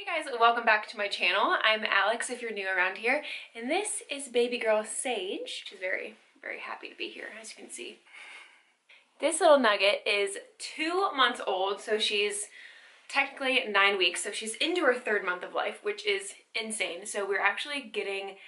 Hey guys, welcome back to my channel. I'm Alex if you're new around here, and this is baby girl Sage. She's very, very happy to be here, as you can see. This little nugget is 2 months old, so she's technically 9 weeks, so she's into her 3rd month of life, which is insane. So we're actually getting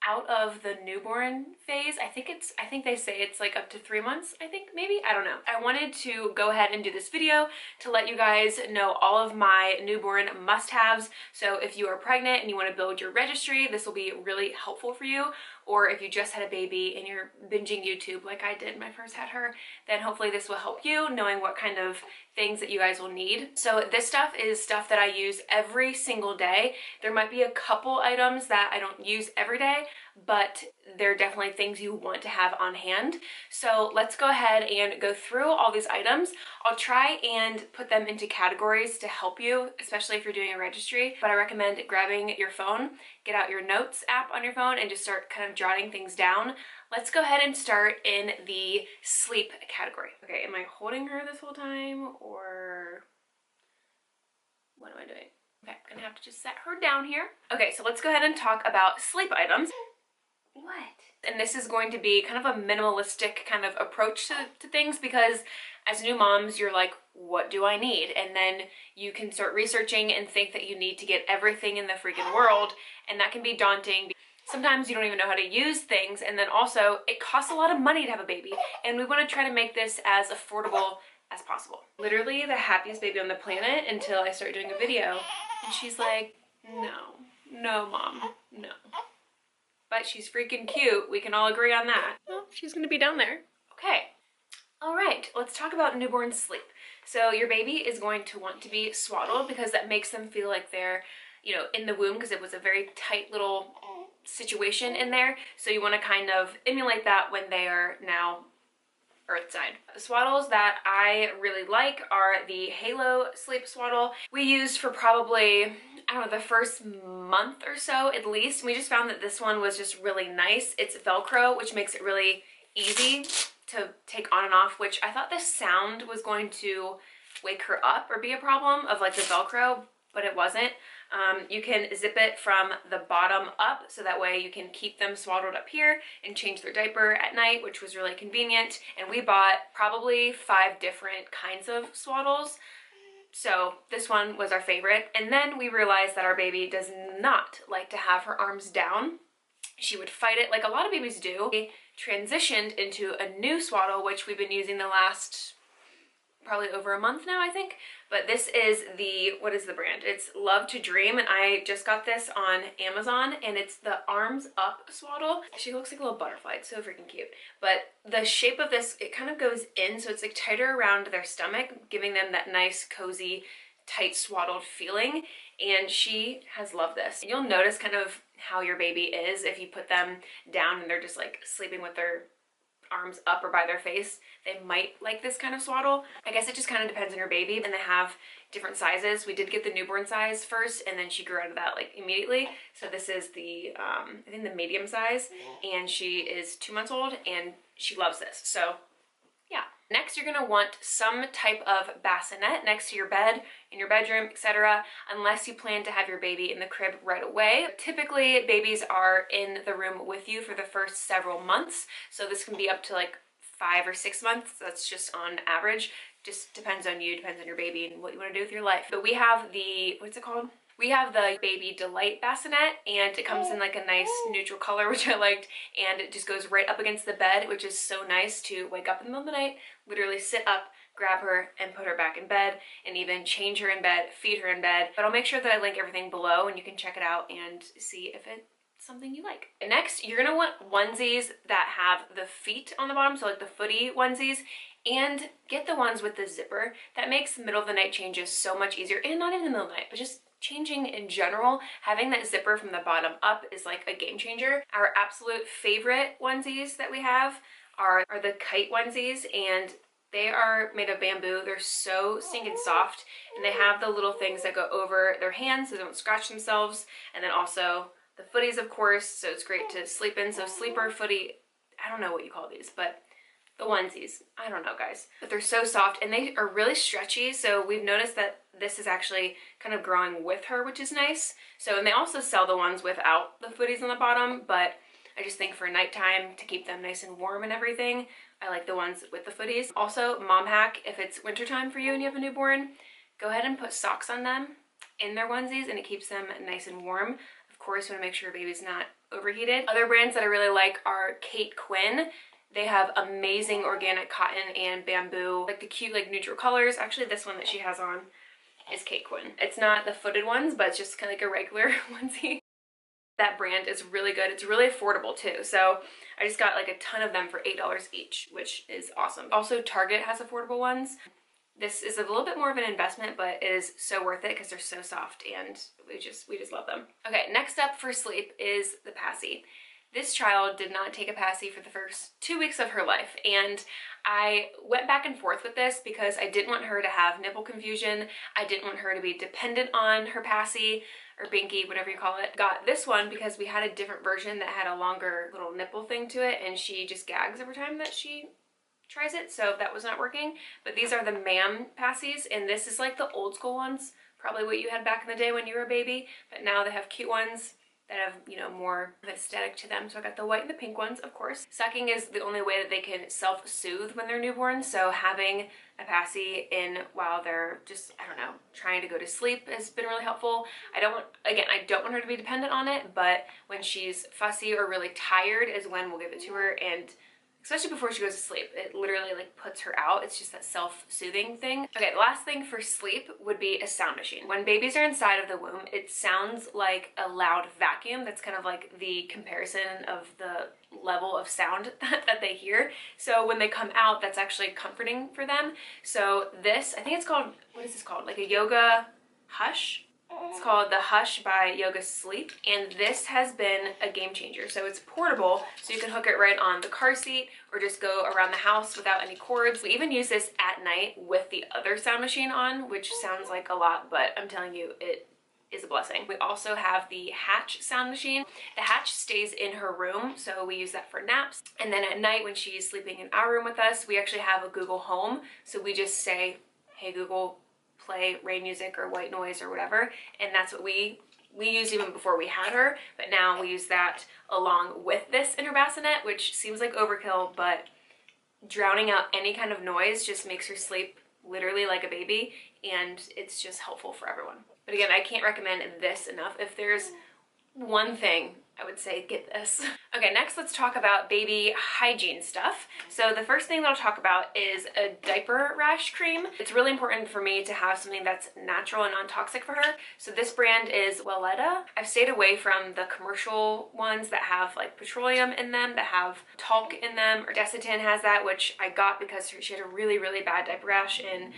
out of the newborn phase. I think they say it's like up to 3 months, I think, maybe, I don't know. I wanted to go ahead and do this video to let you guys know all of my newborn must-haves. So if you are pregnant and you want to build your registry, this will be really helpful for you. Or if you just had a baby and you're binging YouTube like I did when I first had her, then hopefully this will help you knowing what kind of things that you guys will need. So this stuff is stuff that I use every single day. There might be a couple items that I don't use every day, but they're definitely things you want to have on hand. So let's go ahead and go through all these items. I'll try and put them into categories to help you, especially if you're doing a registry, but I recommend grabbing your phone, get out your notes app on your phone, and just start kind of jotting things down. Let's go ahead and start in the sleep category. Okay, am I holding her this whole time, or what am I doing? Okay, I'm gonna have to just set her down here. Okay, so let's go ahead and talk about sleep items. What? And this is going to be kind of a minimalistic kind of approach to things, because as new moms, you're like, what do I need? And then you can start researching and think that you need to get everything in the freaking world, and that can be daunting. Sometimes you don't even know how to use things, and then also it costs a lot of money to have a baby, and we want to try to make this as affordable as possible. Literally the happiest baby on the planet until I start doing a video, and she's like, no mom, no. But she's freaking cute. We can all agree on that. Well, she's gonna be down there. Okay. All right, let's talk about newborn sleep. So your baby is going to want to be swaddled because that makes them feel like they're, you know, in the womb, because it was a very tight little situation in there. So you want to kind of emulate that when they are now earthside. The swaddles that I really like are the Halo Sleep Swaddle. We used for probably, I don't know, the first month or so at least. We just found that this one was just really nice. It's Velcro, which makes it really easy to take on and off, which I thought the sound was going to wake her up or be a problem of like the Velcro, but it wasn't. You can zip it from the bottom up, so that way you can keep them swaddled up here and change their diaper at night, which was really convenient. And we bought probably 5 different kinds of swaddles. So this one was our favorite. And then we realized that our baby does not like to have her arms down. She would fight it like a lot of babies do. We transitioned into a new swaddle, which we've been using the last probably over a month now, I think. But this is the, what is the brand? It's Love to Dream, and I just got this on Amazon, and it's the arms up swaddle. She looks like a little butterfly. It's so freaking cute. But the shape of this, it kind of goes in, so it's like tighter around their stomach, giving them that nice, cozy, tight swaddled feeling. And she has loved this. And you'll notice kind of how your baby is if you put them down and they're just like sleeping with their arms up or by their face. They might like this kind of swaddle. I guess it just kind of depends on your baby, and they have different sizes. We did get the newborn size first, and then she grew out of that like immediately. So this is the I think the medium size, and she is 2 months old and she loves this. So yeah. Next, you're gonna want some type of bassinet next to your bed, in your bedroom, etc., unless you plan to have your baby in the crib right away. Typically, babies are in the room with you for the first several months, so this can be up to like 5 or 6 months. That's just on average. Just depends on you, depends on your baby and what you want to do with your life. But we have the, what's it called? We have the Baby Delight bassinet, and it comes in like a nice neutral color, which I liked, and it just goes right up against the bed, which is so nice to wake up in the middle of the night, literally sit up, grab her, and put her back in bed, and even change her in bed, feed her in bed. But I'll make sure that I link everything below, and you can check it out and see if it's something you like. Next, you're gonna want onesies that have the feet on the bottom, so like the footy onesies, and get the ones with the zipper. That makes middle of the night changes so much easier, and not even the middle of the night, but just changing in general. Having that zipper from the bottom up is like a game changer. Our absolute favorite onesies that we have are the kite onesies, and they are made of bamboo. They're so stinking soft, and they have the little things that go over their hands so they don't scratch themselves, and then also the footies, of course, so it's great to sleep in. So sleeper, footy, I don't know what you call these, but the onesies. I don't know, guys, but they're so soft and they are really stretchy. So we've noticed that this is actually kind of growing with her, which is nice. So, and they also sell the ones without the footies on the bottom, but I just think for nighttime to keep them nice and warm and everything, I like the ones with the footies. Also, mom hack, if it's wintertime for you and you have a newborn, go ahead and put socks on them in their onesies and it keeps them nice and warm. Of course, you want to make sure your baby's not overheated. Other brands that I really like are Kate Quinn. They have amazing organic cotton and bamboo, like the cute like neutral colors. Actually, this one that she has on is Kate Quinn. It's not the footed ones, but it's just kind of like a regular onesie. That brand is really good. It's really affordable too. So I just got like a ton of them for $8 each, which is awesome. Also, Target has affordable ones. This is a little bit more of an investment, but it is so worth it because they're so soft and we just love them. Okay, next up for sleep is the passy. This child did not take a passy for the first 2 weeks of her life, and I went back and forth with this because I didn't want her to have nipple confusion. I didn't want her to be dependent on her passy or binky, whatever you call it. Got this one because we had a different version that had a longer little nipple thing to it, and she just gags every time that she tries it, so that was not working. But these are the ma'am passies, and this is like the old school ones, probably what you had back in the day when you were a baby, but now they have cute ones that have, you know, more of aesthetic to them. So I got the white and the pink ones, of course. Sucking is the only way that they can self-soothe when they're newborn, so having a passy in while they're just, I don't know, trying to go to sleep has been really helpful. I don't want her to be dependent on it, but when she's fussy or really tired is when we'll give it to her, and especially before she goes to sleep. It literally like puts her out. It's just that self-soothing thing. Okay, the last thing for sleep would be a sound machine. When babies are inside of the womb, it sounds like a loud vacuum. That's kind of like the comparison of the level of sound that they hear. So when they come out, that's actually comforting for them. So this, I think it's called, what is this called? Like a yoga hush? It's called the Hush by Yoga Sleep, and this has been a game changer. So it's portable, so you can hook it right on the car seat or just go around the house without any cords. We even use this at night with the other sound machine on, which sounds like a lot, but I'm telling you, it is a blessing. We also have the Hatch sound machine. The Hatch stays in her room, so we use that for naps. And then at night when she's sleeping in our room with us, we actually have a Google Home. So we just say, hey Google, play rain music or white noise or whatever, and that's what we used even before we had her, but now we use that along with this in her bassinet, which seems like overkill, but drowning out any kind of noise just makes her sleep literally like a baby, and it's just helpful for everyone. But again, I can't recommend this enough. If there's one thing, I would say get this. Okay, next let's talk about baby hygiene stuff. So the first thing that I'll talk about is a diaper rash cream. It's really important for me to have something that's natural and non-toxic for her. So this brand is Welletta. I've stayed away from the commercial ones that have like petroleum in them, that have talc in them, or Desitin has that, which I got because she had a really, really bad diaper rash, and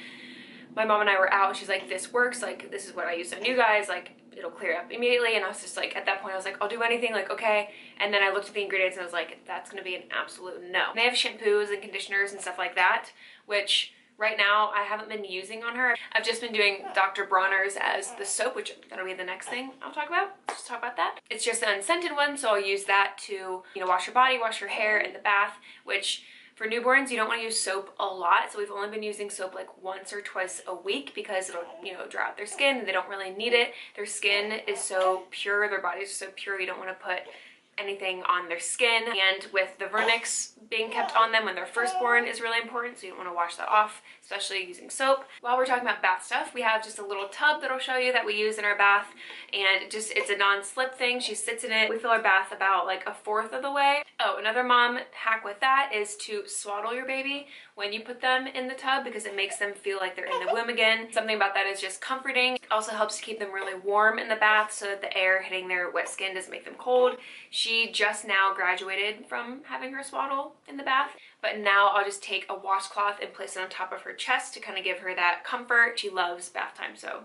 my mom and I were out. She's like, this works, like this is what I use on you guys, like it'll clear up immediately. And I was just like, at that point I was like, I'll do anything, like okay. And then I looked at the ingredients and I was like, that's gonna be an absolute no. They have shampoos and conditioners and stuff like that, which right now I haven't been using on her. I've just been doing Dr. Bronner's as the soap, which that'll be the next thing I'll talk about. Let's talk about that. It's just an unscented one, so I'll use that to, you know, wash her body, wash her hair in the bath, which for newborns, you don't want to use soap a lot, so we've only been using soap like once or twice a week because it'll, you know, dry out their skin and they don't really need it. Their skin is so pure, their bodies are so pure, you don't want to put anything on their skin. And with the vernix being kept on them when they're first born is really important, so you don't want to wash that off, especially using soap. While we're talking about bath stuff, we have just a little tub that I'll show you that we use in our bath, and it's a non-slip thing. She sits in it. We fill our bath about like 1/4 of the way. Oh, another mom hack with that is to swaddle your baby when you put them in the tub because it makes them feel like they're in the womb again. Something about that is just comforting. It also helps to keep them really warm in the bath so that the air hitting their wet skin doesn't make them cold. She just now graduated from having her swaddle in the bath, but now I'll just take a washcloth and place it on top of her chest to kind of give her that comfort. She loves bath time, so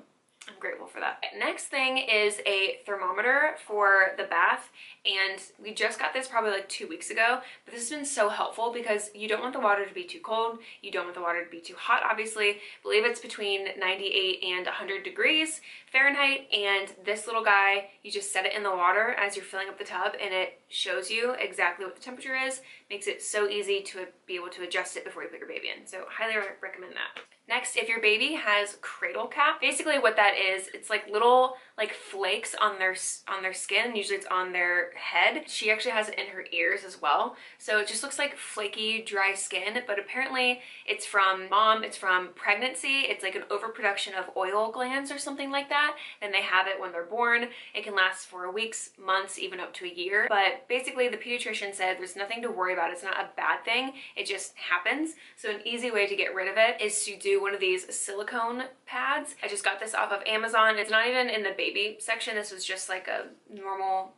I'm grateful for that. Next thing is a thermometer for the bath, and we just got this probably like 2 weeks ago, but this has been so helpful because you don't want the water to be too cold, you don't want the water to be too hot, obviously. I believe it's between 98 and 100 degrees Fahrenheit, and this little guy, you just set it in the water as you're filling up the tub, and it shows you exactly what the temperature is. Makes it so easy to be able to adjust it before you put your baby in, so highly recommend that. Next, if your baby has cradle cap, basically what that is, it's like little like flakes on their skin. Usually it's on their head. She actually has it in her ears as well. So it just looks like flaky, dry skin, but apparently it's from mom, it's from pregnancy. It's like an overproduction of oil glands or something like that. And they have it when they're born. It can last for weeks, months, even up to a year. But basically the pediatrician said there's nothing to worry about. It's not a bad thing. It just happens. So an easy way to get rid of it is to do one of these silicone pads. I just got this off of Amazon. It's not even in the baby section. This was just like a normal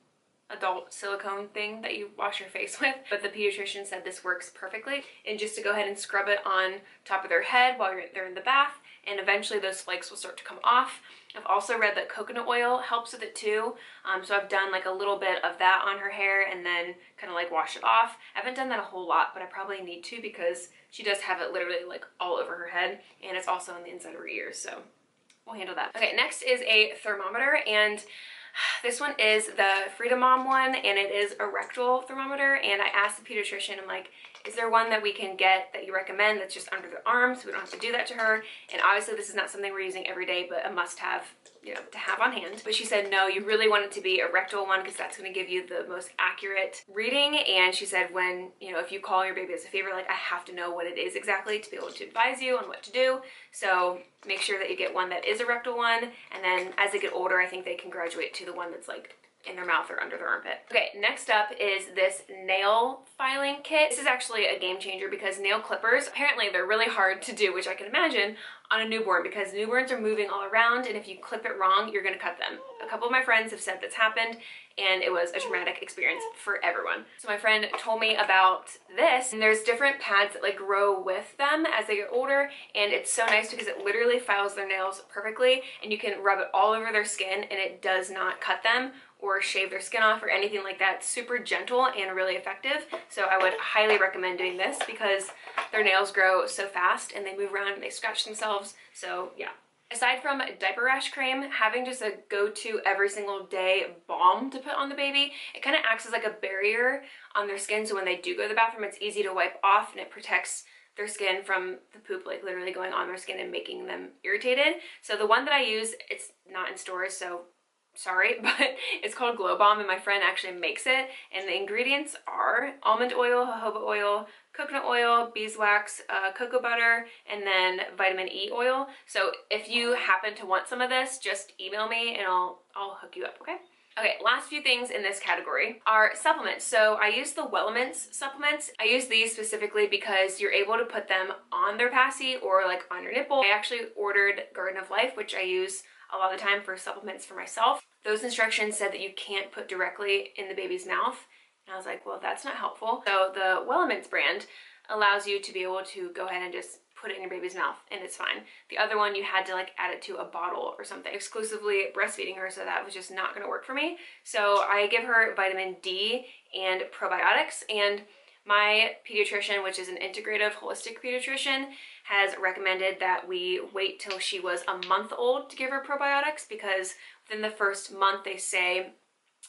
adult silicone thing that you wash your face with, but the pediatrician said this works perfectly. And just to go ahead and scrub it on top of their head while they're in the bath, and eventually those flakes will start to come off. I've also read that coconut oil helps with it too, so I've done like a little bit of that on her hair and then kind of like wash it off. I haven't done that a whole lot, but I probably need to because she does have it literally like all over her head, and it's also on the inside of her ears, so we'll handle that. Okay, next is a thermometer, and this one is the Freedom Mom one, and it is a rectal thermometer. And I asked the pediatrician, I'm like, is there one that we can get that you recommend that's just under the arm so we don't have to do that to her? And obviously this is not something we're using every day, but a must-have, you know, to have on hand. But she said, no, you really want it to be a rectal one because that's going to give you the most accurate reading. And she said, when, you know, if you call your baby has a fever, like I have to know what it is exactly to be able to advise you on what to do. So make sure that you get one that is a rectal one. And then as they get older, I think they can graduate to the one that's like in their mouth or under their armpit. Okay, next up is this nail filing kit. This is actually a game changer because nail clippers, apparently they're really hard to do, which I can imagine on a newborn because newborns are moving all around, and if you clip it wrong, you're gonna cut them. A couple of my friends have said that's happened, and it was a traumatic experience for everyone. So my friend told me about this, and there's different pads that like grow with them as they get older, and it's so nice because it literally files their nails perfectly, and you can rub it all over their skin, and it does not cut them or shave their skin off or anything like that. It's super gentle and really effective. So I would highly recommend doing this because their nails grow so fast and they move around and they scratch themselves. So yeah. Aside from diaper rash cream, having just a go-to every single day balm to put on the baby, it kind of acts as like a barrier on their skin. So when they do go to the bathroom, it's easy to wipe off and it protects their skin from the poop like literally going on their skin and making them irritated. So the one that I use, it's not in stores, so sorry, but it's called Glow Balm, and my friend actually makes it, and the ingredients are almond oil, jojoba oil, coconut oil, beeswax, cocoa butter, and then vitamin E oil. So if you happen to want some of this, just email me and I'll hook you up, okay? Okay, last few things in this category are supplements. So I use the Wellement's supplements. I use these specifically because you're able to put them on their passy or like on your nipple. I actually ordered Garden of Life, which I use a lot of the time for supplements for myself. Those instructions said that you can't put directly in the baby's mouth. And I was like, well, that's not helpful. So the Wellement's brand allows you to be able to go ahead and just put it in your baby's mouth and it's fine. The other one, you had to like add it to a bottle or something, exclusively breastfeeding her, so that was just not gonna work for me. So I give her vitamin D and probiotics, and my pediatrician, which is an integrative holistic pediatrician, has recommended that we wait till she was a month old to give her probiotics because within the first month they say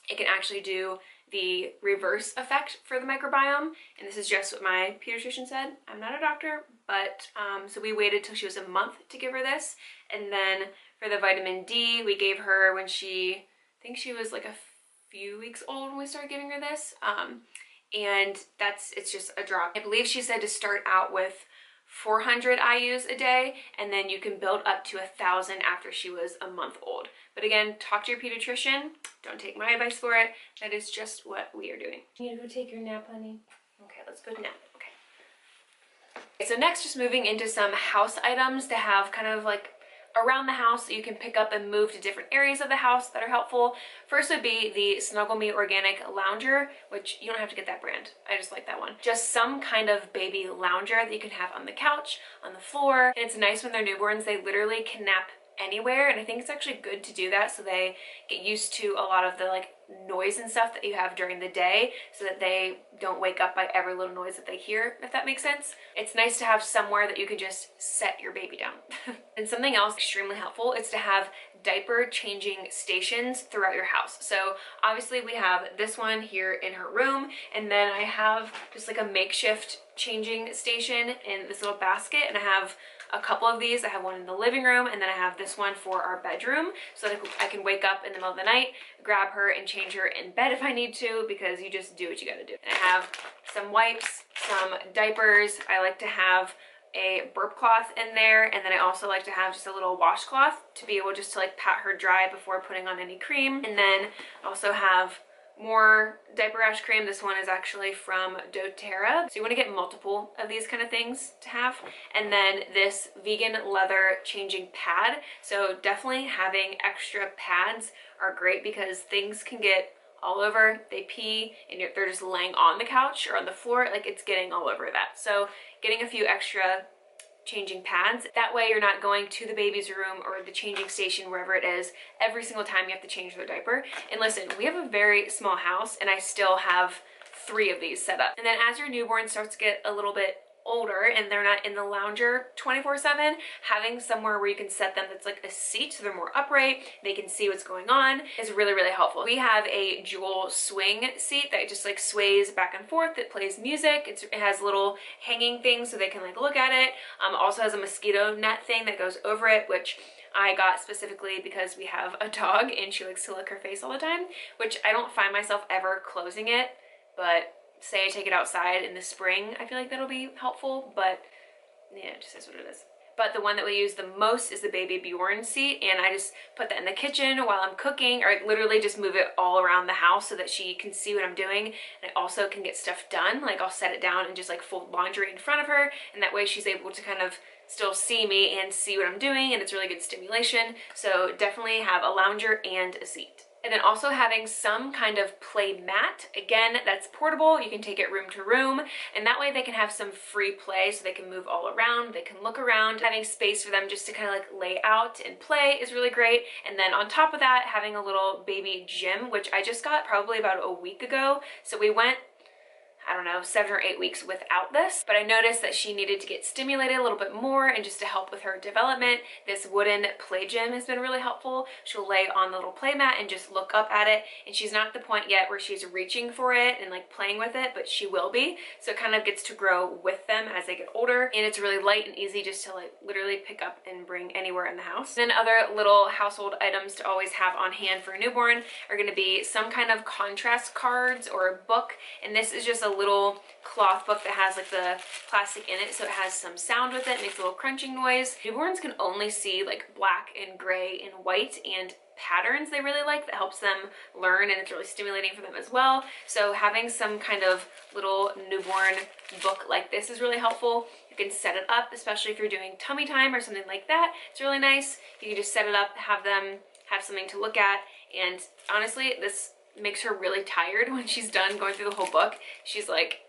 it can actually do the reverse effect for the microbiome. And this is just what my pediatrician said. I'm not a doctor, but so we waited till she was a month to give her this. And then for the vitamin D, we gave her when I think she was like a few weeks old when we started giving her this. And it's just a drop. I believe she said to start out with 400 IUs a day, and then you can build up to 1,000 after she was a month old. But again, talk to your pediatrician. Don't take my advice for it. That is just what we are doing. You need to go take your nap, honey. Okay, let's go nap. Okay. So next, just moving into some house items to have kind of like around the house that you can pick up and move to different areas of the house that are helpful. First would be the Snuggle Me Organic Lounger, which you don't have to get that brand. I just like that one. Just some kind of baby lounger that you can have on the couch, on the floor. And it's nice when they're newborns. They literally can nap anywhere, and I think it's actually good to do that so they get used to a lot of the like noise and stuff that you have during the day, so that they don't wake up by every little noise that they hear, if that makes sense. It's nice to have somewhere that you can just set your baby down. And something else extremely helpful is to have diaper changing stations throughout your house. So obviously we have this one here in her room, and then I have just like a makeshift changing station in this little basket, and I have a couple of these. I have one in the living room, and then I have this one for our bedroom, so that I can wake up in the middle of the night, grab her and change her in bed if I need to, because you just do what you gotta do. And I have some wipes, some diapers. I like to have a burp cloth in there, and then I also like to have just a little washcloth to be able just to like pat her dry before putting on any cream. And then also have more diaper rash cream. This one is actually from doTERRA, so you want to get multiple of these kind of things to have. And then this vegan leather changing pad, so definitely having extra pads are great because things can get all over. They pee and they're just laying on the couch or on the floor, like it's getting all over that. So getting a few extra changing pads, that way you're not going to the baby's room or the changing station, wherever it is, every single time you have to change their diaper. And listen, we have a very small house and I still have 3 of these set up. And then as your newborn starts to get a little bit older and they're not in the lounger 24/7, having somewhere where you can set them that's like a seat so they're more upright, they can see what's going on, is really, really helpful. We have a dual swing seat that just like sways back and forth. It plays music. It has little hanging things so they can like look at it. Also has a mosquito net thing that goes over it, which I got specifically because we have a dog and she likes to lick her face all the time, which I don't find myself ever closing it, but say I take it outside in the spring, I feel like that'll be helpful, but yeah, it just is what it is. But the one that we use the most is the baby Bjorn seat, and I just put that in the kitchen while I'm cooking, or I literally just move it all around the house so that she can see what I'm doing, and I also can get stuff done. Like I'll set it down and just like fold laundry in front of her, and that way she's able to kind of still see me and see what I'm doing, and it's really good stimulation. So definitely have a lounger and a seat. And then also having some kind of play mat. Again, that's portable. You can take it room to room, and that way they can have some free play so they can move all around, they can look around. Having space for them just to kind of like lay out and play is really great. And then on top of that, having a little baby gym, which I just got probably about a week ago. So we went, I don't know, 7 or 8 weeks without this, but I noticed that she needed to get stimulated a little bit more, and just to help with her development, this wooden play gym has been really helpful. She'll lay on the little play mat and just look up at it, and she's not at the point yet where she's reaching for it and like playing with it, but she will be. So it kind of gets to grow with them as they get older, and it's really light and easy just to like literally pick up and bring anywhere in the house. Then other little household items to always have on hand for a newborn are going to be some kind of contrast cards or a book, and this is just a little cloth book that has like the plastic in it, so it has some sound with it, makes a little crunching noise. Newborns can only see like black and gray and white, and patterns they really like that helps them learn, and it's really stimulating for them as well. So having some kind of little newborn book like this is really helpful. You can set it up, especially if you're doing tummy time or something like that. It's really nice. You can just set it up, have them have something to look at, and honestly, this makes her really tired when she's done going through the whole book. She's like,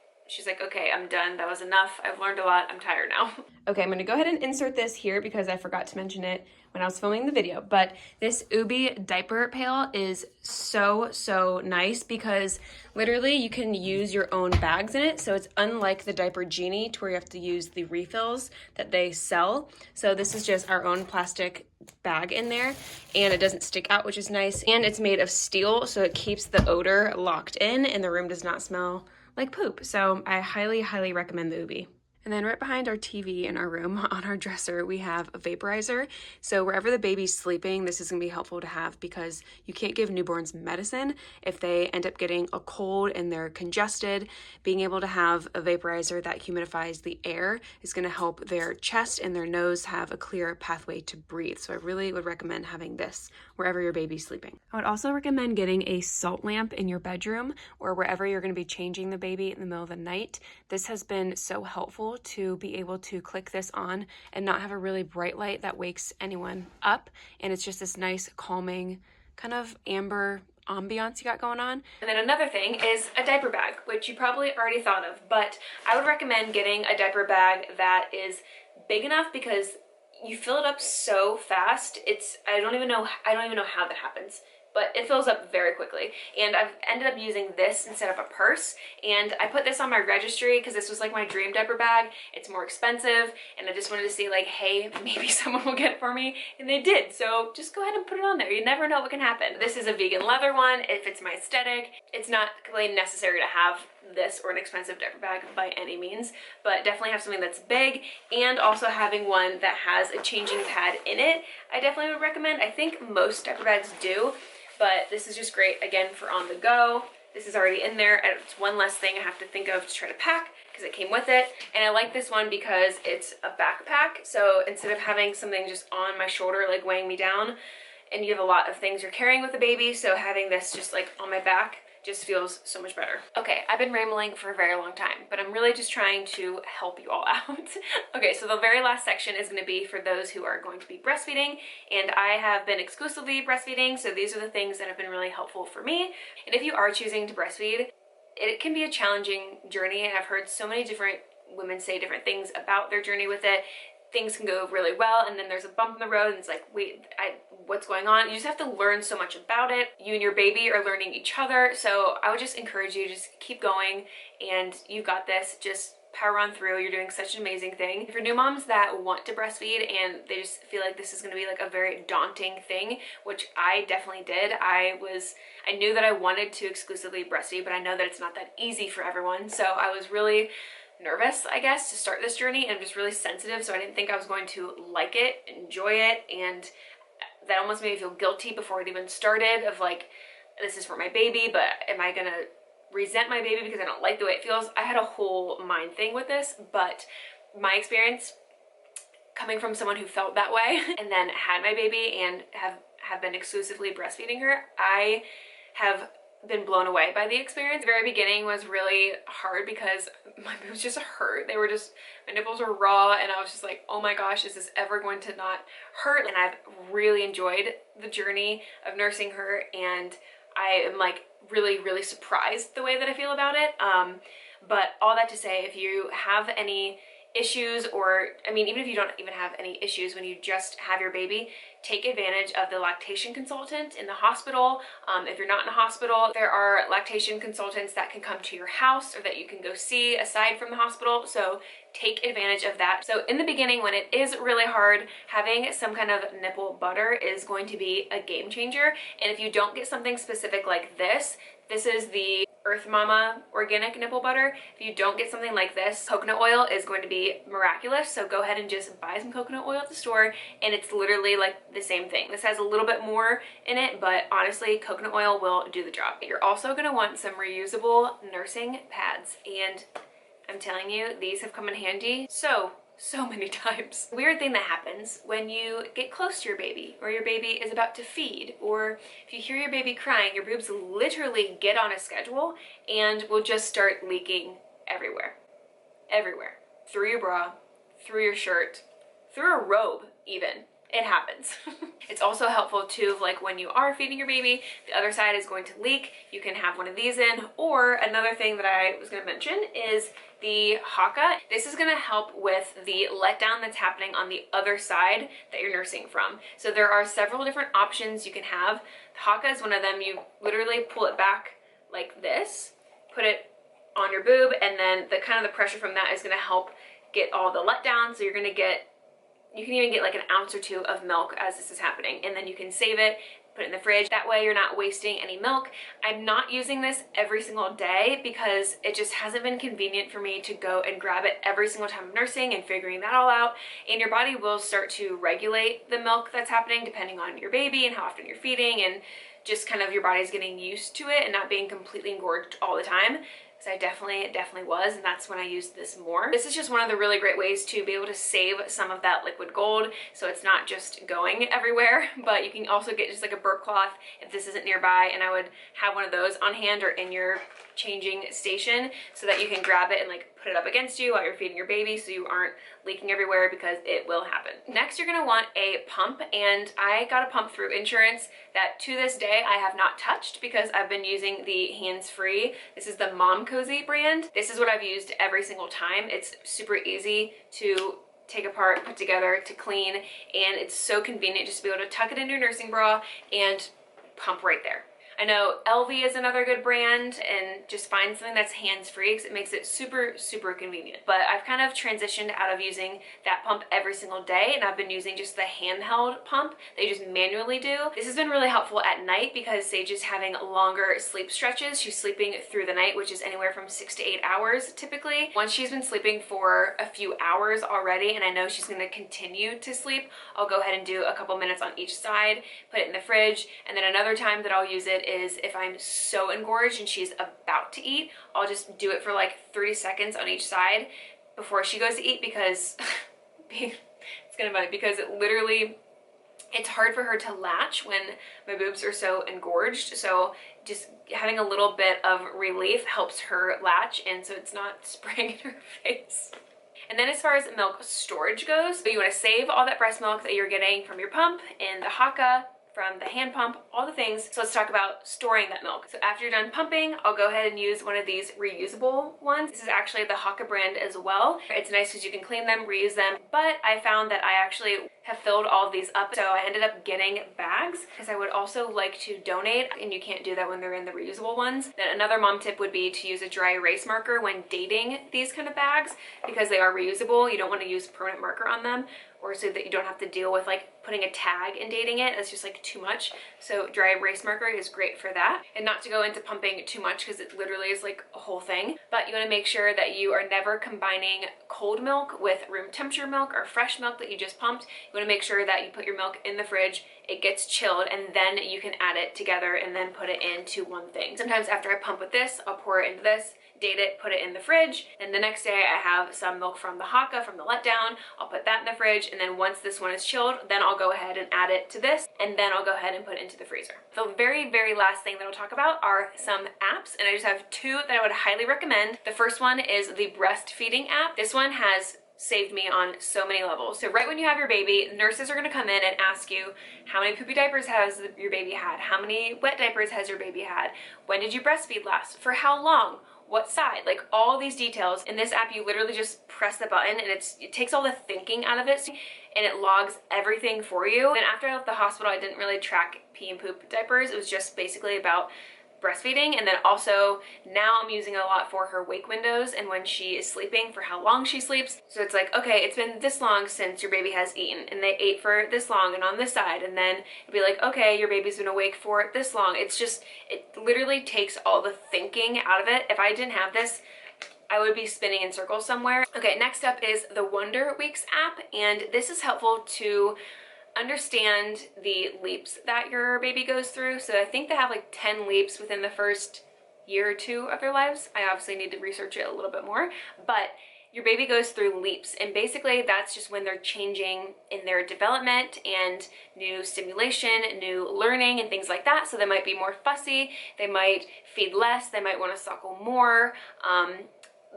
okay, I'm done. That was enough. I've learned a lot. I'm tired now. Okay, I'm going to go ahead and insert this here because I forgot to mention it when I was filming the video. But this Ubbi diaper pail is so nice because literally you can use your own bags in it. So it's unlike the Diaper Genie to where you have to use the refills that they sell. So this is just our own plastic bag in there, and it doesn't stick out, which is nice. And it's made of steel, so it keeps the odor locked in and the room does not smell like poop. So I highly recommend the Ubbi. And then right behind our TV in our room on our dresser, we have a vaporizer. So wherever the baby's sleeping, this is gonna be helpful to have because you can't give newborns medicine if they end up getting a cold and they're congested. Being able to have a vaporizer that humidifies the air is gonna help their chest and their nose have a clear pathway to breathe. So I really would recommend having this wherever your baby's sleeping. I would also recommend getting a salt lamp in your bedroom or wherever you're gonna be changing the baby in the middle of the night. This has been so helpful to be able to click this on and not have a really bright light that wakes anyone up, and it's just this nice calming kind of amber ambiance you got going on. And then another thing is a diaper bag, which you probably already thought of, but I would recommend getting a diaper bag that is big enough because you fill it up so fast. I don't even know how that happens, but it fills up very quickly. And I've ended up using this instead of a purse, and I put this on my registry because this was like my dream diaper bag. It's more expensive, and I just wanted to see like, hey, maybe someone will get it for me, and they did. So just go ahead and put it on there. You never know what can happen. This is a vegan leather one. It fits my aesthetic. It's not completely necessary to have this or an expensive diaper bag by any means, but definitely have something that's big, and also having one that has a changing pad in it, I definitely would recommend. I think most diaper bags do, but this is just great, again, for on the go. This is already in there, and it's one less thing I have to think of to try to pack because it came with it. And I like this one because it's a backpack, so instead of having something just on my shoulder like weighing me down, and you have a lot of things you're carrying with a baby, so having this just like on my back just feels so much better. Okay, I've been rambling for a very long time, but I'm really just trying to help you all out. Okay, so the very last section is going to be for those who are going to be breastfeeding, and I have been exclusively breastfeeding, so these are the things that have been really helpful for me. And if you are choosing to breastfeed, it can be a challenging journey, and I've heard so many different women say different things about their journey with it. Things can go really well, and then there's a bump in the road, and it's like, wait, what's going on? You just have to learn so much about it. You and your baby are learning each other, so I would just encourage you to just keep going, and you got this. Just power on through. You're doing such an amazing thing. For new moms that want to breastfeed and they just feel like this is going to be like a very daunting thing, which I definitely did. I knew that I wanted to exclusively breastfeed, but I know that it's not that easy for everyone, so I was really nervous, I guess, to start this journey, and just really sensitive, so I didn't think I was going to like it, enjoy it, and that almost made me feel guilty before it even started, of like, this is for my baby, but am I gonna resent my baby because I don't like the way it feels? I had a whole mind thing with this, but my experience coming from someone who felt that way and then had my baby and have been exclusively breastfeeding her, I have been blown away by the experience. The very beginning was really hard because my boobs just hurt. They were just, my nipples were raw, and I was just like, oh my gosh, is this ever going to not hurt? And I've really enjoyed the journey of nursing her, and I am like really surprised the way that I feel about it. But all that to say, if you have any issues, or I mean, even if you don't even have any issues when you just have your baby, take advantage of the lactation consultant in the hospital. If you're not in a hospital, there are lactation consultants that can come to your house or that you can go see aside from the hospital, so take advantage of that. So in the beginning, when it is really hard, having some kind of nipple butter is going to be a game changer. And if you don't get something specific like this is the Earth Mama organic nipple butter. If you don't get something like this, coconut oil is going to be miraculous. So go ahead and just buy some coconut oil at the store, and it's literally like the same thing. This has a little bit more in it, but honestly, coconut oil will do the job. You're also going to want some reusable nursing pads, and I'm telling you, these have come in handy so many times. Weird thing that happens when you get close to your baby, or your baby is about to feed, or if you hear your baby crying, your boobs literally get on a schedule and will just start leaking everywhere. Everywhere. Through your bra, through your shirt, through a robe even. It happens. It's also helpful too, like when you are feeding your baby, the other side is going to leak, you can have one of these in. Or another thing that I was going to mention is the haaka. This is going to help with the letdown that's happening on the other side that you're nursing from. So there are several different options you can have. The haaka is one of them. You literally pull it back like this, put it on your boob, and then the kind of the pressure from that is going to help get all the letdown. So you're going to get, you can even get like an ounce or two of milk as this is happening, and then you can save it, put it in the fridge. That way you're not wasting any milk. I'm not using this every single day because it just hasn't been convenient for me to go and grab it every single time I'm nursing and figuring that all out. And your body will start to regulate the milk that's happening depending on your baby and how often you're feeding, and just kind of your body's getting used to it and not being completely engorged all the time. So I definitely was, and that's when I used this more. This is just one of the really great ways to be able to save some of that liquid gold, so it's not just going everywhere, but you can also get just like a burp cloth if this isn't nearby, and I would have one of those on hand or in your changing station so that you can grab it and like put it up against you while you're feeding your baby so you aren't leaking everywhere, because it will happen. Next, you're gonna want a pump, and I got a pump through insurance that to this day I have not touched because I've been using the hands-free. This is the Mom Cozy brand. This is what I've used every single time. It's super easy to take apart, put together, to clean, and it's so convenient just to be able to tuck it into your nursing bra and pump right there. I know LV is another good brand, and just find something that's hands-free because it makes it super, super convenient. But I've kind of transitioned out of using that pump every single day, and I've been using just the handheld pump that you just manually do. This has been really helpful at night because Sage is having longer sleep stretches. She's sleeping through the night, which is anywhere from 6 to 8 hours typically. Once she's been sleeping for a few hours already, and I know she's going to continue to sleep, I'll go ahead and do a couple minutes on each side, put it in the fridge, and then another time that I'll use it is if I'm so engorged and she's about to eat, I'll just do it for like 30 seconds on each side before she goes to eat, because it's gonna bite, because it literally, it's hard for her to latch when my boobs are so engorged. So just having a little bit of relief helps her latch, and so it's not spraying in her face. And then as far as milk storage goes, so you want to save all that breast milk that you're getting from your pump and the haaka, from the hand pump, all the things. So let's talk about storing that milk. So after you're done pumping, I'll go ahead and use one of these reusable ones. This is actually the haaka brand as well. It's nice because you can clean them, reuse them, but I found that I actually have filled all of these up, so I ended up getting bags because I would also like to donate, and you can't do that when they're in the reusable ones. Then another mom tip would be to use a dry erase marker when dating these kind of bags, because they are reusable. You don't want to use permanent marker on them, or so that you don't have to deal with like putting a tag and dating it. It's just like too much. So dry erase marker is great for that. And not to go into pumping too much because it literally is like a whole thing, but you want to make sure that you are never combining cold milk with room temperature milk or fresh milk that you just pumped. You want to make sure that you put your milk in the fridge, it gets chilled, and then you can add it together and then put it into one thing. Sometimes after I pump with this, I'll pour it into this, date it, put it in the fridge, and the next day I have some milk from the haaka, from the letdown. I'll put that in the fridge, and then once this one is chilled, then I'll go ahead and add it to this, and then I'll go ahead and put it into the freezer. The very, very last thing that I'll talk about are some apps, and I just have two that I would highly recommend. The first one is the breastfeeding app. This one has saved me on so many levels. So right when you have your baby, nurses are going to come in and ask you, how many poopy diapers has your baby had? How many wet diapers has your baby had? When did you breastfeed last? For how long? What side? Like all these details. In this app, you literally just press the button, and it takes all the thinking out of it, and it logs everything for you. And after I left the hospital, I didn't really track pee and poop diapers. It was just basically about breastfeeding. And then also now I'm using it a lot for her wake windows and when she is sleeping, for how long she sleeps. So it's like, okay, it's been this long since your baby has eaten, and they ate for this long and on this side, and then it'd be like, okay, your baby's been awake for this long. It's just, it literally takes all the thinking out of it. If I didn't have this, I would be spinning in circles somewhere. Okay, next up is the Wonder Weeks app, and this is helpful to understand the leaps that your baby goes through. So I think they have like 10 leaps within the first year or two of their lives. I obviously need to research it a little bit more, but your baby goes through leaps, and basically that's just when they're changing in their development and new stimulation, new learning, and things like that. So they might be more fussy, they might feed less, they might want to suckle more,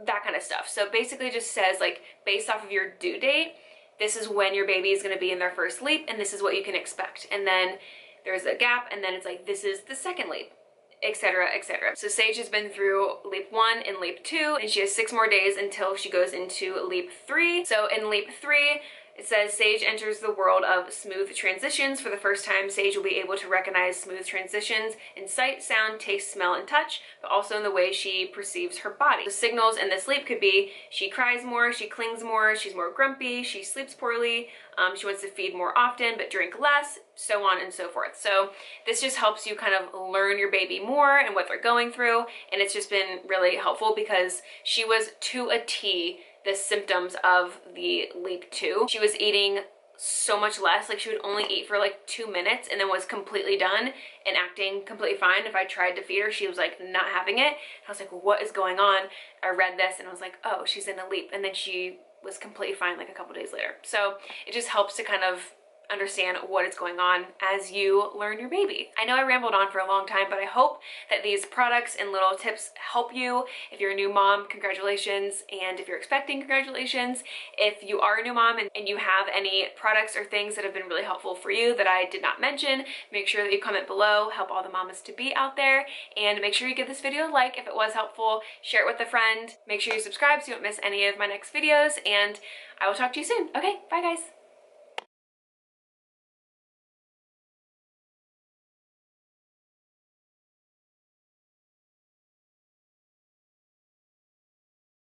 that kind of stuff. So basically it just says, like, based off of your due date, this is when your baby is going to be in their first leap, and this is what you can expect. And then there's a gap, and then it's like, this is the second leap, etc., etc. So Sage has been through leap 1 and leap 2, and she has 6 more days until she goes into leap 3. So in leap 3, it says Sage enters the world of smooth transitions. For the first time, Sage will be able to recognize smooth transitions in sight, sound, taste, smell, and touch, but also in the way she perceives her body. The signals in this leap could be she cries more, she clings more, she's more grumpy, she sleeps poorly, she wants to feed more often but drink less, so on and so forth. So this just helps you kind of learn your baby more and what they're going through, and it's just been really helpful because she was to a T the symptoms of the leap 2. She was eating so much less, like she would only eat for like 2 minutes and then was completely done and acting completely fine. If I tried to feed her, she was like not having it. I was like, what is going on? I read this and I was like, oh, she's in a leap. And then she was completely fine like a couple days later. So it just helps to kind of understand what is going on as you learn your baby. I know I rambled on for a long time, but I hope that these products and little tips help you. If you're a new mom, congratulations. And if you're expecting, congratulations. If you are a new mom and you have any products or things that have been really helpful for you that I did not mention, make sure that you comment below, help all the mamas to be out there, and make sure you give this video a like if it was helpful, share it with a friend, make sure you subscribe so you don't miss any of my next videos, and I will talk to you soon. Okay, bye guys.